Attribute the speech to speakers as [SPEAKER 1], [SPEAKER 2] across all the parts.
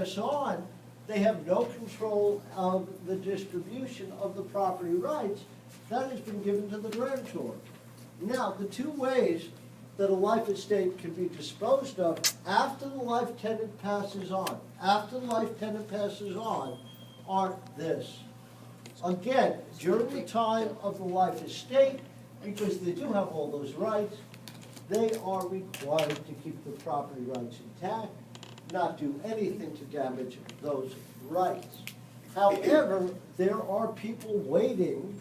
[SPEAKER 1] pass on, they have no control of the distribution of the property rights. That has been given to the grantor. Now, the two ways that a life estate can be disposed of after the life tenant passes on, are this. Again, during the time of the life estate, because they do have all those rights, they are required to keep the property rights intact, not do anything to damage those rights. However, there are people waiting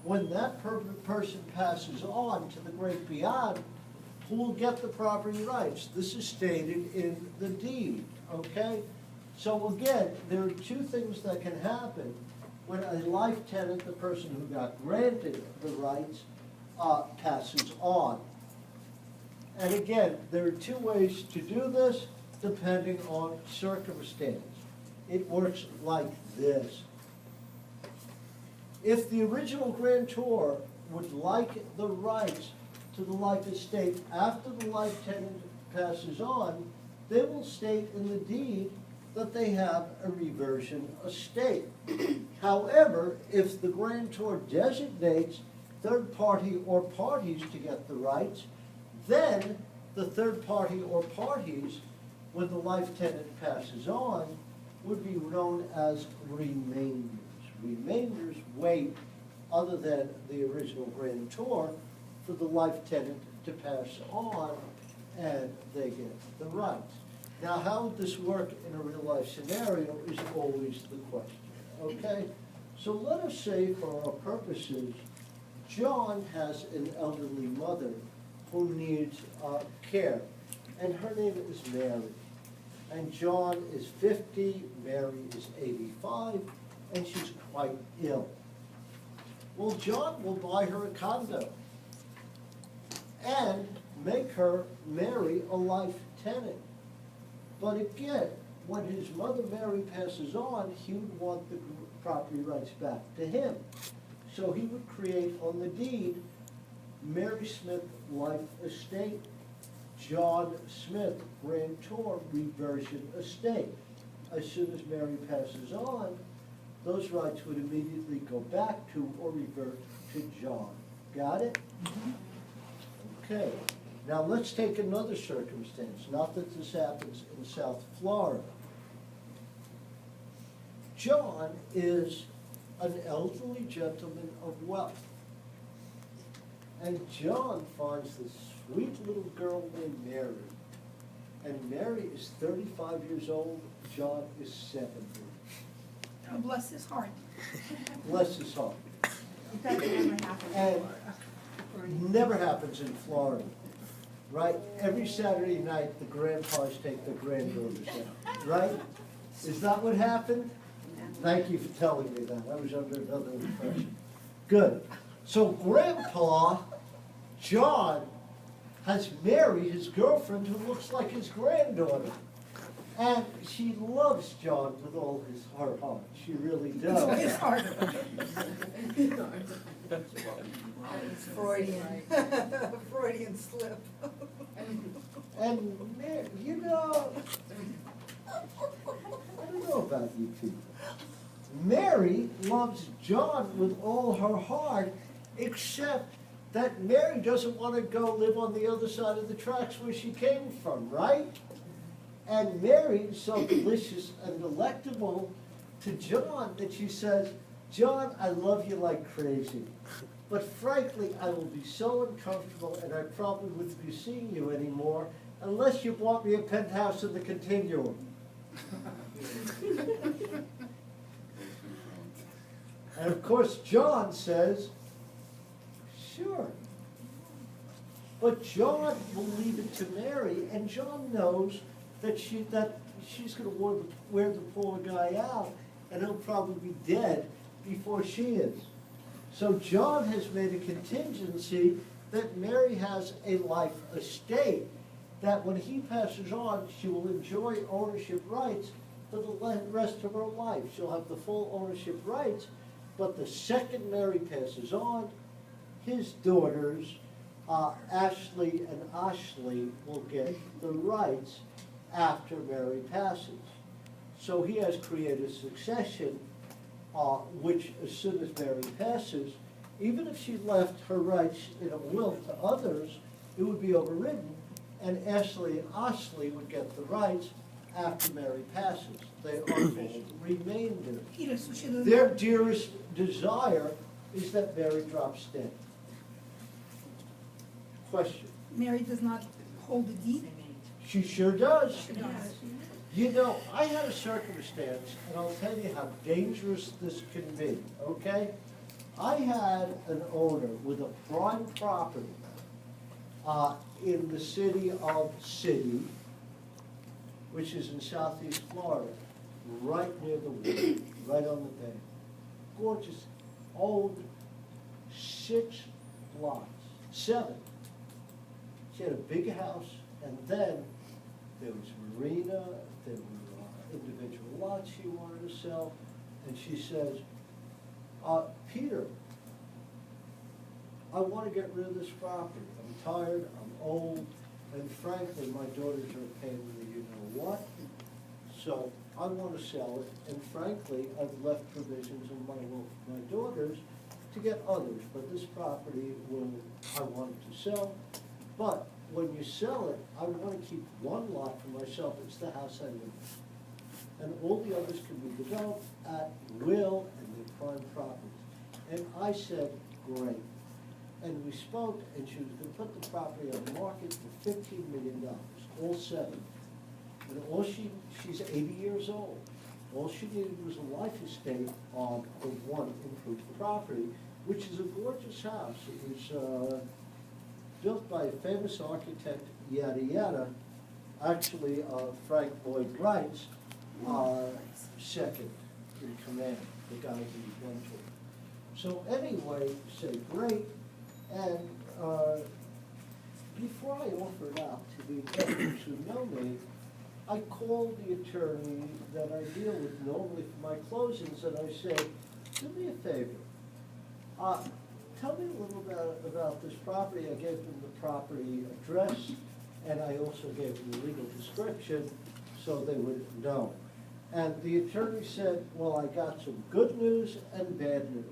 [SPEAKER 1] when that person passes on to the great beyond, who will get the property rights. This is stated in the deed, okay? So again, there are two things that can happen when a life tenant, the person who got granted the rights, passes on. And again, there are two ways to do this depending on circumstance. It works like this. If the original grantor would like the rights to the life estate after the life tenant passes on, they will state in the deed that they have a reversion estate. However, if the grantor designates third party or parties to get the rights, then the third party or parties, when the life tenant passes on, would be known as remainders. Remainders wait, other than the original grantor, for the life tenant to pass on, and they get the rights. Now, how would this work in a real-life scenario is always the question, okay? So let us say, for our purposes, John has an elderly mother who needs care, and her name is Mary. And John is 50, Mary is 85, and she's quite ill. Well, John will buy her a condo and make her marry a life tenant. But again, when his mother Mary passes on, he would want the property rights back to him. So he would create on the deed, Mary Smith Life Estate, John Smith Grantor Reversion Estate. As soon as Mary passes on, those rights would immediately go back to or revert to John. Got it? Okay. Now let's take another circumstance. Not that this happens in South Florida. John is an elderly gentleman of wealth. And John finds this sweet little girl named Mary. And Mary is 35 years old, John is 70.
[SPEAKER 2] Oh, bless his heart.
[SPEAKER 1] Bless his heart.
[SPEAKER 2] That never happened.
[SPEAKER 1] And never happens in Florida, right? Every Saturday night, the grandpas take their granddaughters out, right? Is that what happened? Thank you for telling me that. I was under another impression. Good. So Grandpa John has Mary, his girlfriend, who looks like his granddaughter. And she loves John with all her heart. She really does.
[SPEAKER 2] His heart.
[SPEAKER 3] Freudian. Freudian slip.
[SPEAKER 1] And Mary, you know, I don't know about you people. Mary loves John with all her heart, except that Mary doesn't want to go live on the other side of the tracks where she came from, right? And Mary is so delicious and delectable to John that she says, John, I love you like crazy. But frankly, I will be so uncomfortable and I probably wouldn't be seeing you anymore unless you bought me a penthouse in the continuum. And of course, John says, sure. But John will leave it to Mary, and John knows that she's going to wear the poor guy out, and he'll probably be dead before she is. So John has made a contingency that Mary has a life estate, that when he passes on, she will enjoy ownership rights for the rest of her life. She'll have the full ownership rights, but the second Mary passes on, his daughters, Ashley and Ashley, will get the rights after Mary passes. So he has created succession, which as soon as Mary passes, even if she left her rights in a will to others, it would be overridden, and Ashley and Osley would get the rights after Mary passes. They are called remainders.
[SPEAKER 2] Peter, so she doesn't.
[SPEAKER 1] Their dearest desire is that Mary drops dead. Question.
[SPEAKER 2] Mary does not hold the deed?
[SPEAKER 1] She sure does.
[SPEAKER 2] She does.
[SPEAKER 1] You know, I had a circumstance, and I'll tell you how dangerous this can be, okay? I had an owner with a prime property in the city of City, which is in southeast Florida, right near the water, right on the bay. Gorgeous, old, 6 lots, 7. She had a big house, and then there was marina, there were individual lots she wanted to sell, and she says, Peter, I want to get rid of this property. I'm tired, I'm old, and frankly, my daughters are paying me you-know-what, so I want to sell it, and frankly, I've left provisions in my will for my daughters to get others, but this property I want to sell, but when you sell it, I want to keep one lot for myself, it's the house I live in. And all the others can be developed at will and they're prime properties. And I said, great. And we spoke, and she was going to put the property on the market for $15 million, all 7. And she's 80 years old. All she needed was a life estate on the one improved property, which is a gorgeous house. It was built by a famous architect, yada yada, actually Frank Lloyd Wright's second in command, the guy who went to. So anyway, say great, and before I offered out to the investors who know me, I called the attorney that I deal with normally for my closings, and I said, do me a favor. Tell me a little bit about this property. I gave them the property address, and I also gave them the legal description so they would know. And the attorney said, well, I got some good news and bad news.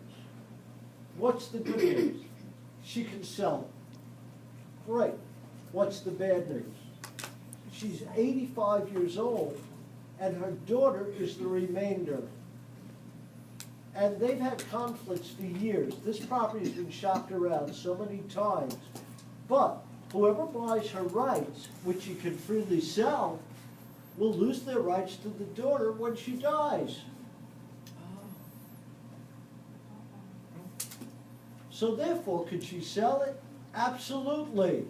[SPEAKER 1] What's the good news? She can sell it. Great. What's the bad news? She's 85 years old, and her daughter is the remainder. And they've had conflicts for years. This property's been shopped around so many times. But whoever buys her rights, which she can freely sell, will lose their rights to the daughter when she dies. So therefore, could she sell it? Absolutely.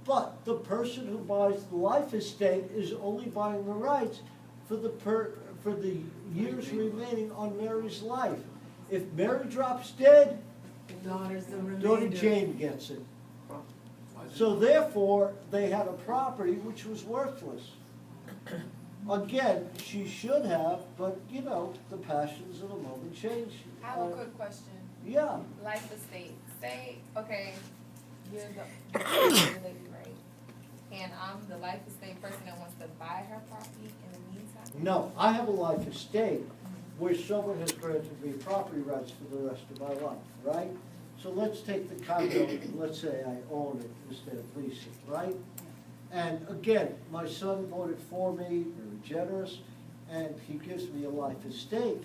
[SPEAKER 1] But the person who buys the life estate is only buying the rights for the years remaining on Mary's life. If Mary drops dead,
[SPEAKER 3] Daughter's the remainder.
[SPEAKER 1] daughter Jane gets it. So therefore, they had a property which was worthless. Again, she should have, but you know, the passions of the moment change.
[SPEAKER 4] I have a quick question.
[SPEAKER 1] Yeah,
[SPEAKER 4] Life estate, say, okay, you're the lady, right? And I'm the life estate person that wants to buy her property in the meantime?
[SPEAKER 1] no, I have a life estate where someone has granted me property rights for the rest of my life, right? So let's take the condo, let's say I own it instead of leasing, right? And again, my son bought it for me, very generous, and he gives me a life estate.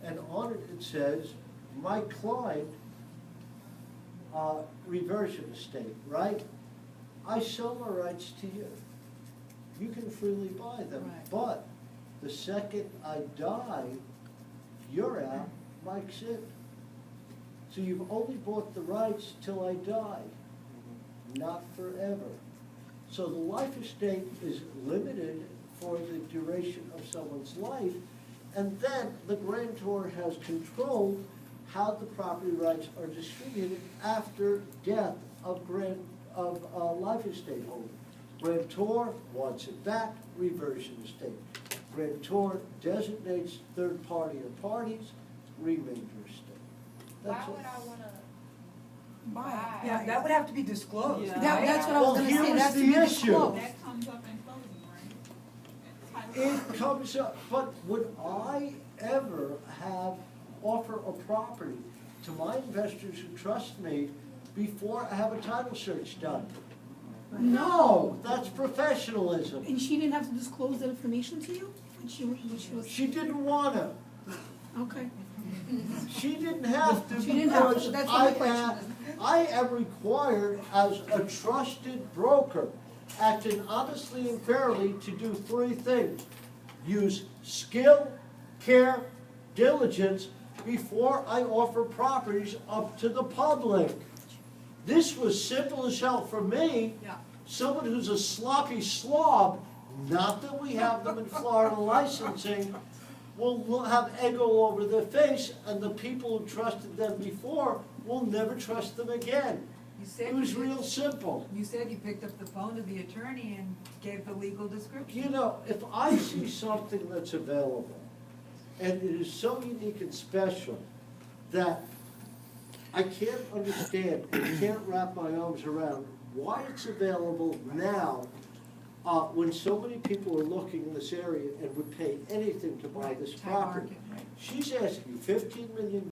[SPEAKER 1] And on it says, my client, reversion estate, right? I sell my rights to you. You can freely buy them,
[SPEAKER 3] Right.
[SPEAKER 1] but the second I die, you're out, Mike's in. So you've only bought the rights till I die, not forever. So the life estate is limited for the duration of someone's life, and then the grantor has controlled how the property rights are distributed after death of life estate holder. Grantor wants it back, reversion estate. Grantor designates third party or parties, remainder estate.
[SPEAKER 4] Why
[SPEAKER 1] That's
[SPEAKER 4] would
[SPEAKER 1] all.
[SPEAKER 4] I wanna
[SPEAKER 2] Buy
[SPEAKER 4] buy?
[SPEAKER 3] Yeah, that would have to be disclosed.
[SPEAKER 2] That's what I was
[SPEAKER 1] Well,
[SPEAKER 2] gonna
[SPEAKER 1] here
[SPEAKER 2] say,
[SPEAKER 1] was
[SPEAKER 2] that's
[SPEAKER 1] the
[SPEAKER 2] to be
[SPEAKER 1] issue.
[SPEAKER 2] disclosed.
[SPEAKER 5] That comes up in closing, right? Title
[SPEAKER 1] It comes up, but would I ever offer a property to my investors who trust me before I have a title search done? No, that's professionalism.
[SPEAKER 2] And she didn't have to disclose that information to you when she was,
[SPEAKER 1] She didn't wanna.
[SPEAKER 2] okay.
[SPEAKER 1] She didn't have to
[SPEAKER 2] She didn't have to,
[SPEAKER 1] because
[SPEAKER 2] that's what my question is.
[SPEAKER 1] I am required as a trusted broker, acting honestly and fairly, to do three things. Use skill, care, diligence before I offer properties up to the public. This was simple as hell for me.
[SPEAKER 3] Yeah.
[SPEAKER 1] Someone who's a sloppy slob, not that we have them in Florida licensing, will have egg all over their face, and the people who trusted them before will never trust them again.
[SPEAKER 3] You said
[SPEAKER 1] It was
[SPEAKER 3] you-
[SPEAKER 1] real simple.
[SPEAKER 3] You said you picked up the phone to the attorney and gave the legal description.
[SPEAKER 1] You know, if I see something that's available, and it is so unique and special that I can't understand, and can't wrap my arms around why it's available now, when so many people are looking in this area and would pay anything to buy this
[SPEAKER 3] Time
[SPEAKER 1] property.
[SPEAKER 3] market, right.
[SPEAKER 1] She's asking $15 million